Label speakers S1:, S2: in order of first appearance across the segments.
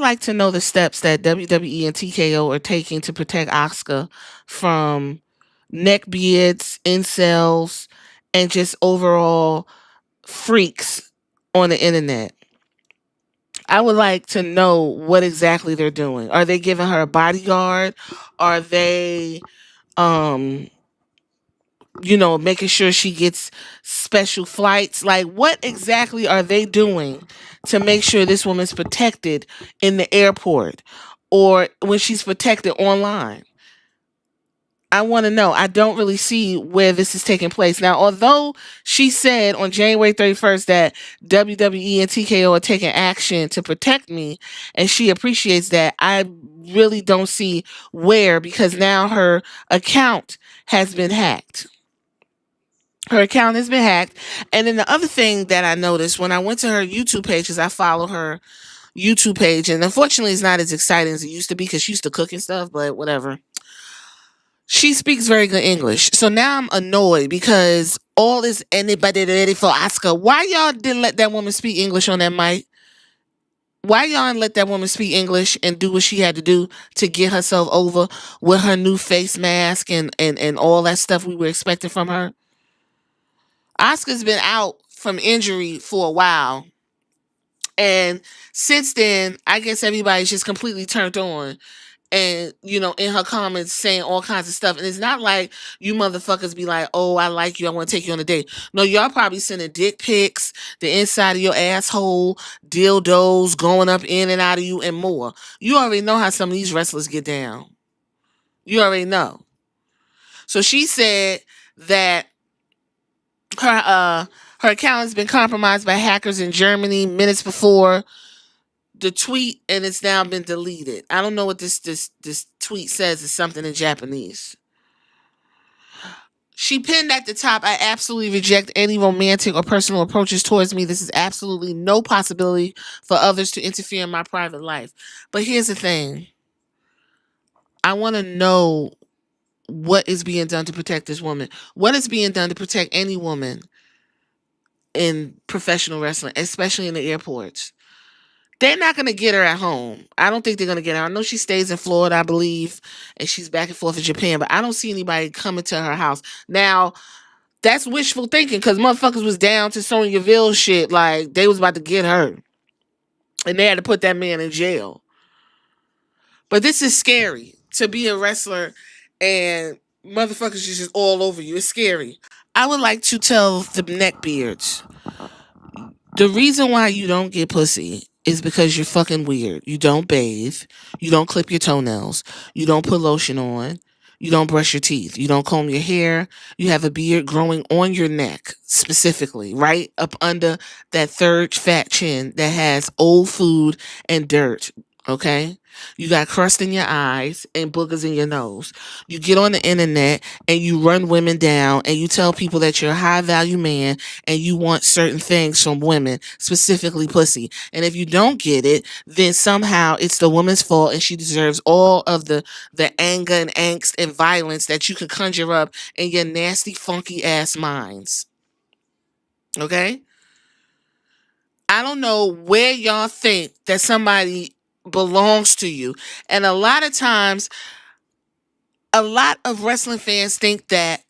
S1: would like to know the steps that WWE and TKO are taking to protect Asuka from neckbeards, incels, and just overall freaks on the internet. I would like to know what exactly they're doing. Are they giving her a bodyguard? Are they um making sure she gets special flights? Like, what exactly are they doing to make sure this woman's protected in the airport or when she's protected online? I want to know. I don't really see where this is taking place. Now, although she said on January 31st that WWE and TKO are taking action to protect me, and she appreciates that, I really don't see where, because now her account has been hacked. Her account has been hacked. And then the other thing that I noticed when I went to her YouTube page, because I follow her YouTube page, and unfortunately it's not as exciting as it used to be because she used to cook and stuff, but whatever. She speaks very good English. So now I'm annoyed because all is anybody ready for Oscar. Why y'all didn't let that woman speak English on that mic? Why y'all didn't let that woman speak English and do what she had to do to get herself over with her new face mask and all that stuff we were expecting from her? Oscar's been out from injury for a while. And since then, I guess everybody's just completely turned on and in her comments saying all kinds of stuff. And it's not like you motherfuckers be like, oh, I like you, I want to take you on a date. No, y'all probably sending dick pics, the inside of your asshole, dildos going up in and out of you, and more. You already know how some of these wrestlers get down. You already know. So she said that her account has been compromised by hackers in Germany minutes before the tweet, and it's now been deleted. I don't know what this tweet says. It's something in Japanese. She pinned at the top, I absolutely reject any romantic or personal approaches towards me. This is absolutely no possibility for others to interfere in my private life. But here's the thing. I want to know what is being done to protect this woman. What is being done to protect any woman in professional wrestling, especially in the airports? They're not going to get her at home. I don't think they're going to get her. I know she stays in Florida, I believe, and she's back and forth in Japan, but I don't see anybody coming to her house. Now, that's wishful thinking because motherfuckers was down to Sonya Deville shit. Like, they was about to get her. And they had to put that man in jail. But this is scary to be a wrestler and motherfuckers just all over you. It's scary. I would like to tell the neckbeards, the reason why you don't get pussy is because you're fucking weird. You don't bathe. You don't clip your toenails. You don't put lotion on. You don't brush your teeth. You don't comb your hair. You have a beard growing on your neck, specifically, right up under that third fat chin that has old food and dirt. Okay? You got crust in your eyes and boogers in your nose. You get on the internet and you run women down and you tell people that you're a high value man and you want certain things from women, specifically pussy. And if you don't get it, then somehow it's the woman's fault and she deserves all of the anger and angst and violence that you can conjure up in your nasty, funky ass minds. Okay? I don't know where y'all think that somebody belongs to you. And a lot of times, a lot of wrestling fans think that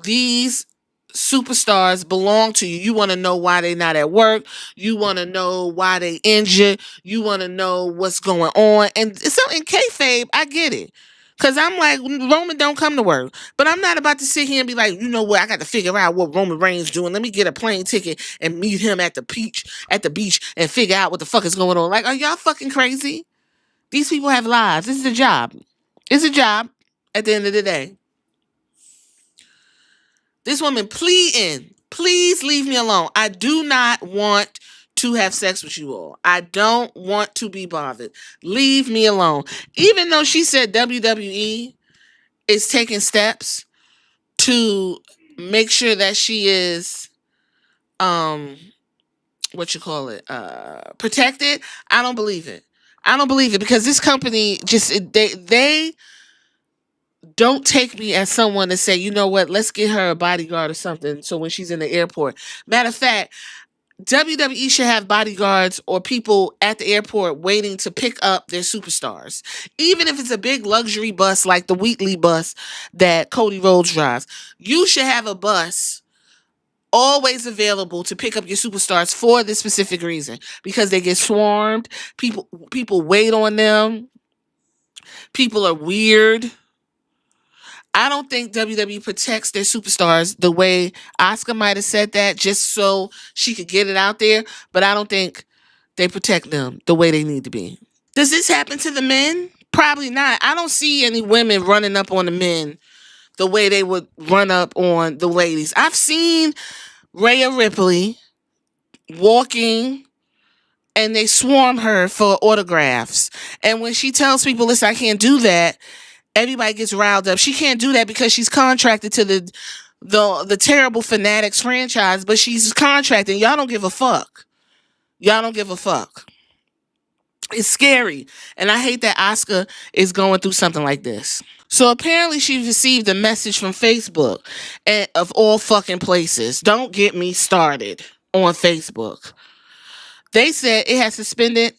S1: these superstars belong to you. You want to know why they're not at work. You want to know why they injured. You want to know what's going on. And so in kayfabe, I get it. Because I'm like, Roman don't come to work. But I'm not about to sit here and be like, you know what, I got to figure out what Roman Reigns doing. Let me get a plane ticket and meet him at the beach and figure out what the fuck is going on. Like, are y'all fucking crazy? These people have lives. This is a job. It's a job at the end of the day. This woman pleading, please leave me alone. I do not want to have sex with you all. I don't want to be bothered. Leave me alone. Even though she said WWE is taking steps to make sure that she is protected, I don't believe it. I don't believe it because this company just they don't take me as someone to say, you know what, let's get her a bodyguard or something so when she's in the airport. Matter of fact, WWE should have bodyguards or people at the airport waiting to pick up their superstars. Even if it's a big luxury bus like the Wheatley bus that Cody Rhodes drives, you should have a bus always available to pick up your superstars for this specific reason, because they get swarmed. People wait on them. People are weird. I don't think WWE protects their superstars the way Asuka might have said that just so she could get it out there, but I don't think they protect them the way they need to be. Does this happen to the men? Probably not. I don't see any women running up on the men the way they would run up on the ladies. I've seen Rhea Ripley walking and they swarm her for autographs. And when she tells people, listen, I can't do that, everybody gets riled up. She can't do that because she's contracted to the terrible Fanatics franchise, but she's contracted. Y'all don't give a fuck. Y'all don't give a fuck. It's scary. And I hate that Asuka is going through something like this. So apparently she received a message from Facebook, and of all fucking places. Don't get me started on Facebook. They said it has suspended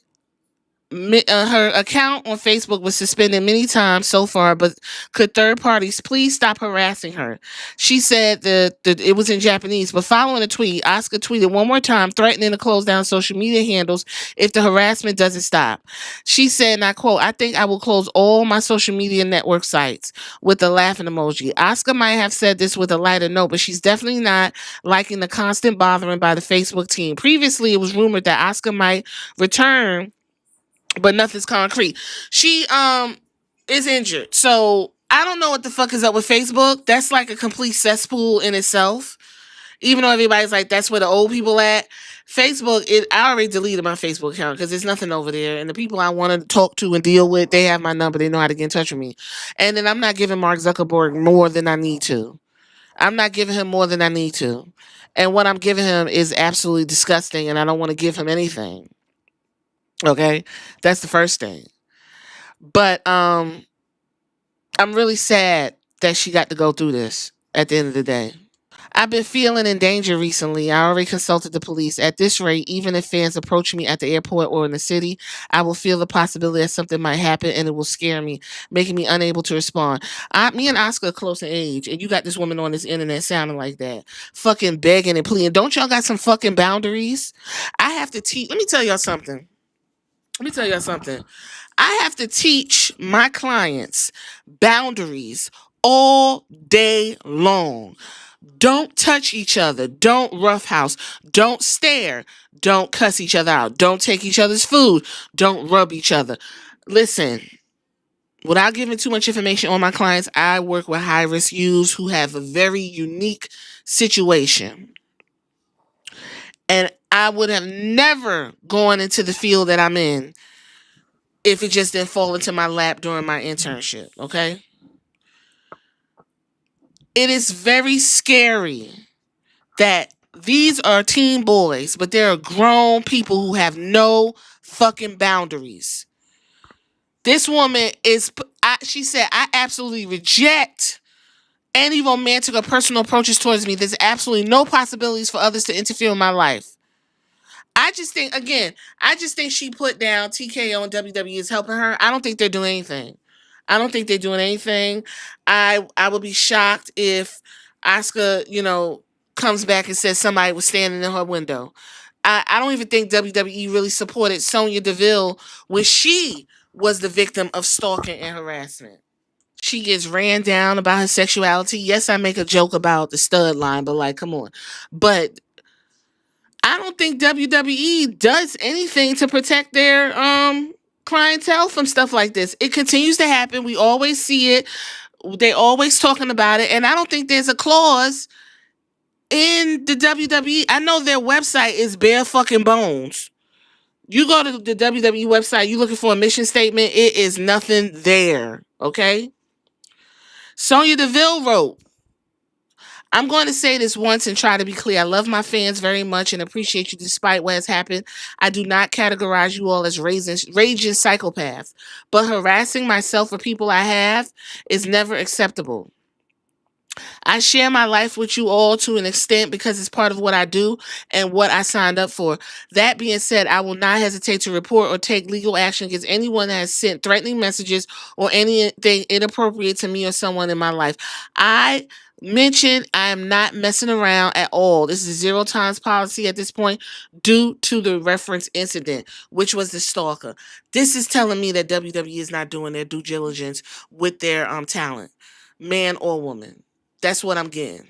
S1: her account on Facebook was suspended many times so far, but could third parties please stop harassing her? She said that it was in Japanese, but following a tweet, Asuka tweeted one more time, threatening to close down social media handles if the harassment doesn't stop. She said, and I quote, I think I will close all my social media network sites, with a laughing emoji. Asuka might have said this with a lighter note, but she's definitely not liking the constant bothering by the Facebook team. Previously, it was rumored that Asuka might return, but nothing's concrete. She is injured. So I don't know what the fuck is up with Facebook. That's like a complete cesspool in itself. Even though everybody's like, that's where the old people at. Facebook, I already deleted my Facebook account because there's nothing over there. And the people I want to talk to and deal with, they have my number. They know how to get in touch with me. And then I'm not giving Mark Zuckerberg more than I need to. I'm not giving him more than I need to. And what I'm giving him is absolutely disgusting, and I don't want to give him anything. Okay? That's the first thing. But I'm really sad that she got to go through this at the end of the day. I've been feeling in danger recently. I already consulted the police. At this rate, even if fans approach me at the airport or in the city, I will feel the possibility that something might happen and it will scare me, making me unable to respond. Me and Asuka are close in age, and you got this woman on this internet sounding like that, fucking begging and pleading. Don't y'all got some fucking boundaries? I have to teach. Let me tell y'all something. I have to teach my clients boundaries all day long. Don't touch each other. Don't roughhouse. Don't stare. Don't cuss each other out. Don't take each other's food. Don't rub each other. Listen, without giving too much information on my clients, I work with high-risk youths who have a very unique situation. And I would have never gone into the field that I'm in if it just didn't fall into my lap during my internship, okay? It is very scary that these are teen boys, but there are grown people who have no fucking boundaries. This woman she said, I absolutely reject any romantic or personal approaches towards me. There's absolutely no possibilities for others to interfere in my life. I just think she put down TKO and WWE is helping her. I don't think they're doing anything. I would be shocked if Asuka, comes back and says somebody was standing in her window. I don't even think WWE really supported Sonya Deville when she was the victim of stalking and harassment. She gets ran down about her sexuality. Yes, I make a joke about the stud line, but like, come on. But I don't think WWE does anything to protect their clientele from stuff like this. It continues to happen. We always see it. They always talking about it. And I don't think there's a clause in the WWE. I know their website is bare fucking bones. You go to the WWE website, you looking for a mission statement, it is nothing there. Okay? Sonya Deville wrote, I'm going to say this once and try to be clear. I love my fans very much and appreciate you despite what has happened. I do not categorize you all as raging psychopaths, but harassing myself for people I have is never acceptable. I share my life with you all to an extent because it's part of what I do and what I signed up for. That being said, I will not hesitate to report or take legal action against anyone that has sent threatening messages or anything inappropriate to me or someone in my life. I mentioned I am not messing around at all. This is zero times policy at this point due to the reference incident, which was the stalker. This is telling me that WWE is not doing their due diligence with their talent, man or woman. That's what I'm getting.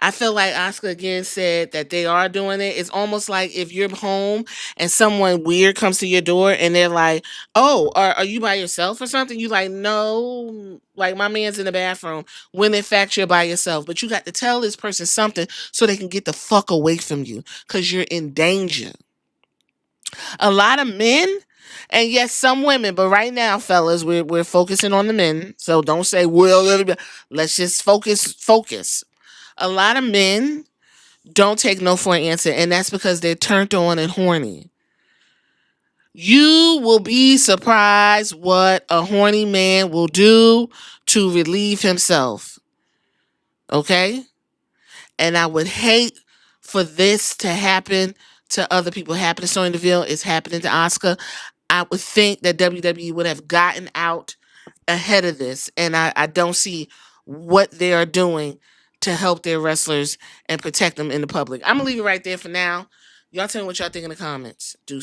S1: I feel like Asuka again said that they are doing it. It's almost like if you're home and someone weird comes to your door and they're like, "Oh, are you by yourself or something?" You like, "No, like my man's in the bathroom." When in fact you're by yourself, but you got to tell this person something so they can get the fuck away from you because you're in danger. A lot of men, and yes, some women, but right now, fellas, we're focusing on the men. So don't say, "Well, let's just focus." A lot of men don't take no for an answer, and that's because they're turned on and horny. You will be surprised what a horny man will do to relieve himself. Okay? And I would hate for this to happen to other people. Happen to Sonya Deville, it's happening to Asuka. I would think that WWE would have gotten out ahead of this, and I don't see what they are doing to help their wrestlers and protect them in the public. I'm gonna leave it right there for now. Y'all tell me what y'all think in the comments. Do